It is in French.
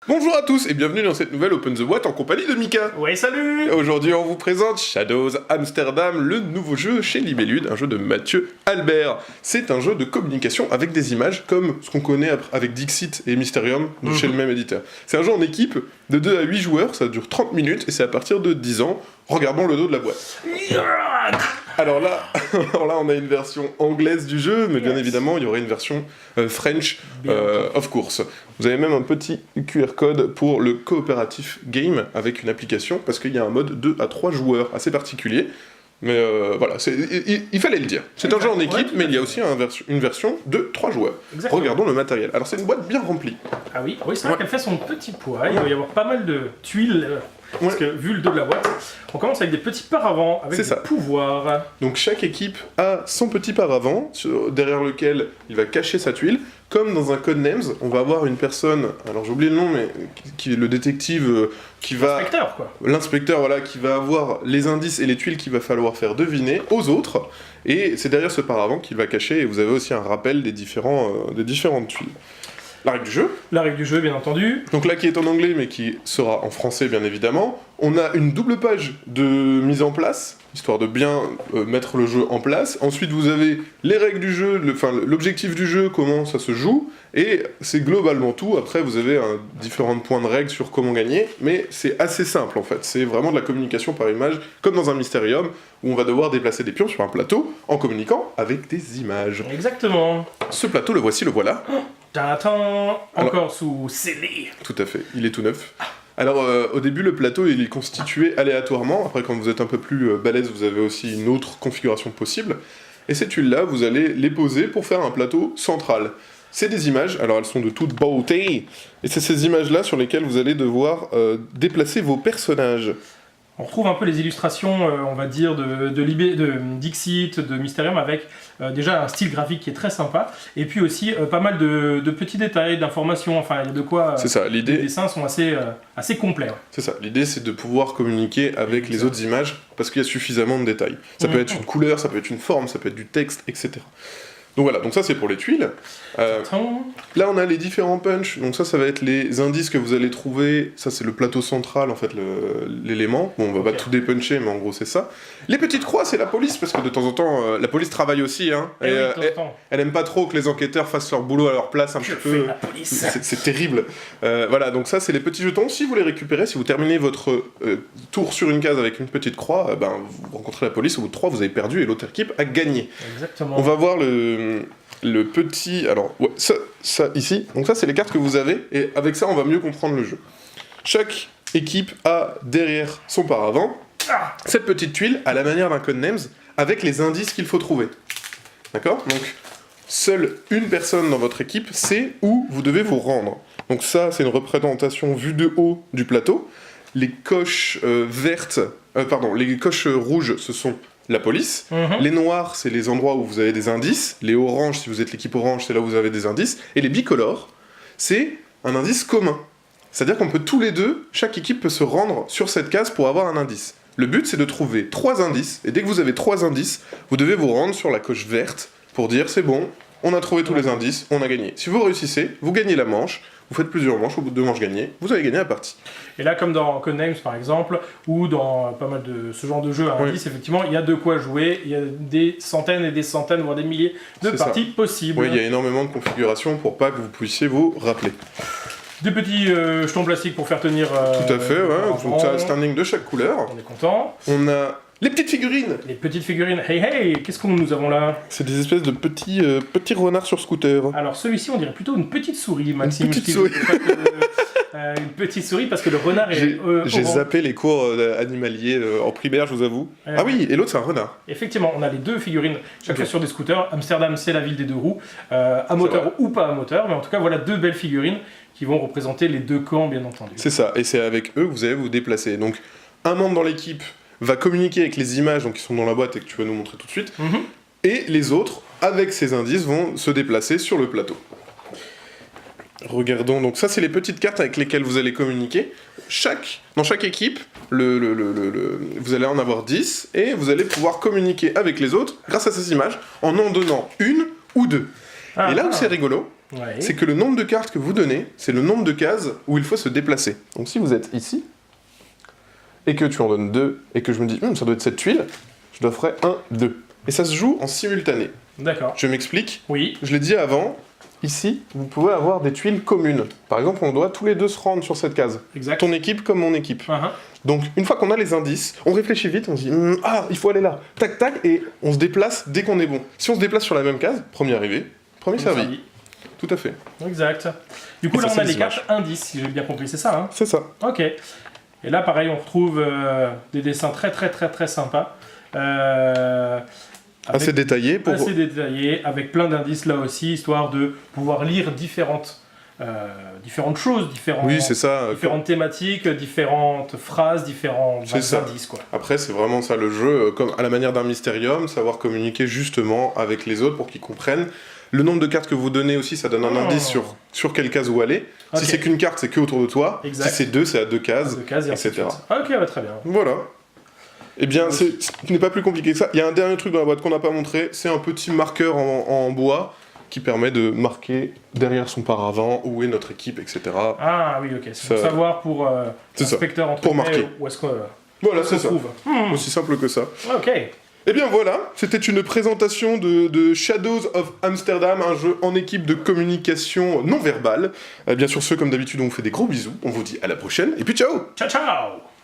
Bonjour à tous et bienvenue dans cette nouvelle Open the Watt en compagnie de Mika. Ouais, salut. Aujourd'hui on vous présente Shadows Amsterdam, le nouveau jeu chez Libellude, un jeu de Mathieu Albert. C'est un jeu de communication avec des images comme ce qu'on connaît avec Dixit et Mysterium de chez le même éditeur. C'est un jeu en équipe de 2 à 8 joueurs, ça dure 30 minutes et c'est à partir de 10 ans. Regardons le dos de la boîte. Alors là, on a une version anglaise du jeu, mais bien évidemment, il y aurait une version French, of course. Vous avez même un petit QR code pour le coopératif game avec une application, parce qu'il y a un mode 2 à 3 joueurs assez particulier. Mais voilà, il fallait le dire. C'est un jeu en équipe, mais il y a aussi une version de 3 joueurs. Exactement. Regardons le matériel. Alors c'est une boîte bien remplie. Ah oui, c'est vrai qu'elle fait son petit poids. Il va y avoir pas mal de tuiles. Parce que vu le dos de la boîte, on commence avec des petits paravents, avec des pouvoirs. Donc chaque équipe a son petit paravent, derrière lequel il va cacher sa tuile. Comme dans un Codenames, on va avoir une personne, alors j'ai oublié le nom, mais qui est le détective qui va... L'inspecteur, quoi. L'inspecteur, voilà, qui va avoir les indices et les tuiles qu'il va falloir faire deviner aux autres. Et c'est derrière ce paravent qu'il va cacher, et vous avez aussi un rappel des différentes tuiles. La règle du jeu. La règle du jeu, bien entendu. Donc là, qui est en anglais, mais qui sera en français, bien évidemment. On a une double page de mise en place, histoire de bien mettre le jeu en place. Ensuite, vous avez les règles du jeu, l'objectif du jeu, comment ça se joue. Et c'est globalement tout. Après, vous avez différents points de règles sur comment gagner. Mais c'est assez simple, en fait. C'est vraiment de la communication par image, comme dans un Mysterium, où on va devoir déplacer des pions sur un plateau en communiquant avec des images. Exactement. Ce plateau, le voici, le voilà. Encore sous scellé. Tout à fait, il est tout neuf. Alors au début le plateau il est constitué aléatoirement, après quand vous êtes un peu plus balèze vous avez aussi une autre configuration possible, et ces tuiles là vous allez les poser pour faire un plateau central. C'est des images, alors elles sont de toute beauté, et c'est ces images là sur lesquelles vous allez devoir déplacer vos personnages. On retrouve un peu les illustrations, on va dire, de Dixit, de Mysterium, avec déjà un style graphique qui est très sympa, et puis aussi pas mal de petits détails, d'informations, enfin il y a de quoi... C'est ça, l'idée... Les dessins sont assez complets. C'est ça, l'idée c'est de pouvoir communiquer avec les autres images, parce qu'il y a suffisamment de détails. Ça peut être une couleur, ça peut être une forme, ça peut être du texte, etc. Donc voilà, donc ça c'est pour les tuiles. Là on a les différents punchs, donc ça va être les indices que vous allez trouver, ça c'est le plateau central en fait, l'élément. Bon on va pas tout dépuncher mais en gros c'est ça. Les petites croix c'est la police, parce que de temps en temps, la police travaille aussi, hein, elle aime pas trop que les enquêteurs fassent leur boulot à leur place un petit peu. C'est terrible. Voilà, donc ça c'est les petits jetons, si vous les récupérez, si vous terminez votre tour sur une case avec une petite croix, vous rencontrez la police, au bout de 3 vous avez perdu et l'autre équipe a gagné. Exactement. On va voir le petit... Alors, ouais, ça ici, donc ça c'est les cartes que vous avez, et avec ça on va mieux comprendre le jeu. Chaque équipe a derrière son paravent cette petite tuile à la manière d'un Codenames, avec les indices qu'il faut trouver. D'accord ? Donc, seule une personne dans votre équipe sait où vous devez vous rendre. Donc ça, c'est une représentation vue de haut du plateau. Les coches les coches rouges, ce sont la police. Les noirs, c'est les endroits où vous avez des indices. Les oranges, si vous êtes l'équipe orange, c'est là où vous avez des indices. Et les bicolores, c'est un indice commun. C'est-à-dire qu'on peut tous les deux, chaque équipe peut se rendre sur cette case pour avoir un indice. Le but, c'est de trouver 3 indices, et dès que vous avez 3 indices, vous devez vous rendre sur la coche verte pour dire c'est bon, on a trouvé tous les indices, on a gagné. Si vous réussissez, vous gagnez la manche. Vous faites plusieurs manches, au bout de 2 manches gagnées, vous avez gagné la partie. Et là, comme dans Codenames par exemple, ou dans pas mal de ce genre de jeux à indices, effectivement, il y a de quoi jouer, il y a des centaines et des centaines, voire des milliers de parties possibles. Oui, il y a énormément de configurations pour pas que vous puissiez vous rappeler. Des petits jetons plastiques pour faire tenir... Tout à fait, ouais, donc ça a un standing de chaque couleur. On est content. On a les petites figurines. Les petites figurines. Hey, qu'est-ce que nous avons là? C'est des espèces de petits renards sur scooter. Alors celui-ci, on dirait plutôt une petite souris, Maxime. Une petite souris. Une petite souris, parce que le renard est... J'ai zappé les cours animaliers en primaire, je vous avoue. Ah oui, et l'autre c'est un renard. Effectivement, on a les deux figurines, chaque fois sur des scooters. Amsterdam, c'est la ville des 2 roues, à moteur ou pas à moteur, mais en tout cas, voilà 2 belles figurines qui vont représenter les 2 camps, bien entendu. C'est ça, et c'est avec eux que vous allez vous déplacer. Donc, un membre dans l'équipe va communiquer avec les images donc, qui sont dans la boîte et que tu vas nous montrer tout de suite, et les autres, avec ces indices, vont se déplacer sur le plateau. Regardons, donc ça c'est les petites cartes avec lesquelles vous allez communiquer. Dans chaque équipe, vous allez en avoir 10, et vous allez pouvoir communiquer avec les autres grâce à ces images, en donnant une ou 2. Et là où c'est rigolo, Ouais. c'est que le nombre de cartes que vous donnez, c'est le nombre de cases où il faut se déplacer. Donc si vous êtes ici, et que tu en donnes 2, et que je me dis, ça doit être cette tuile, je dois faire 1, 2. Et ça se joue en simultané. D'accord. Je m'explique. Oui. Je l'ai dit avant, ici, vous pouvez avoir des tuiles communes. Par exemple, on doit tous les deux se rendre sur cette case. Exact. Ton équipe comme mon équipe. Uh-huh. Donc, une fois qu'on a les indices, on réfléchit vite, on se dit il faut aller là, tac tac, et on se déplace dès qu'on est bon. Si on se déplace sur la même case, premier arrivé, premier servi. Tout à fait. Exact. Du coup, Et là, ça, on a c'est les les cartes indices, si j'ai bien compris, c'est ça, hein? C'est ça. Ok. Et là, pareil, on retrouve des dessins très sympas. Assez détaillé pour. Assez détaillés, avec plein d'indices là aussi, histoire de pouvoir lire différentes choses, Oui, c'est ça. différentes thématiques, différentes phrases, différents C'est ça. indices, quoi. Après, c'est vraiment ça le jeu, comme à la manière d'un Mysterium, savoir communiquer justement avec les autres pour qu'ils comprennent. Le nombre de cartes que vous donnez aussi, ça donne un indice sur quelle case où aller. Ok. Si c'est qu'une carte, c'est que autour de toi. Exact. Si c'est deux, c'est à deux cases, De cases et ainsi de etc. suite. Ok, ouais, très bien. Voilà. Eh bien, ce n'est pas plus compliqué que ça. Il y a un dernier truc dans la boîte qu'on n'a pas montré, c'est un petit marqueur en bois qui permet de marquer derrière son paravent où est notre équipe, etc. Ah oui, ok. C'est pour Ça- savoir pour C'est ça. l'inspecteur entre Pour guillemets, marquer. où est-ce qu'on Voilà, c'est ça. trouve. Aussi simple que ça. Ok. Eh bien voilà, c'était une présentation de Shadows of Amsterdam, un jeu en équipe de communication non verbale. Bien sûr, comme d'habitude, on vous fait des gros bisous. On vous dit à la prochaine, et puis ciao! Ciao, ciao!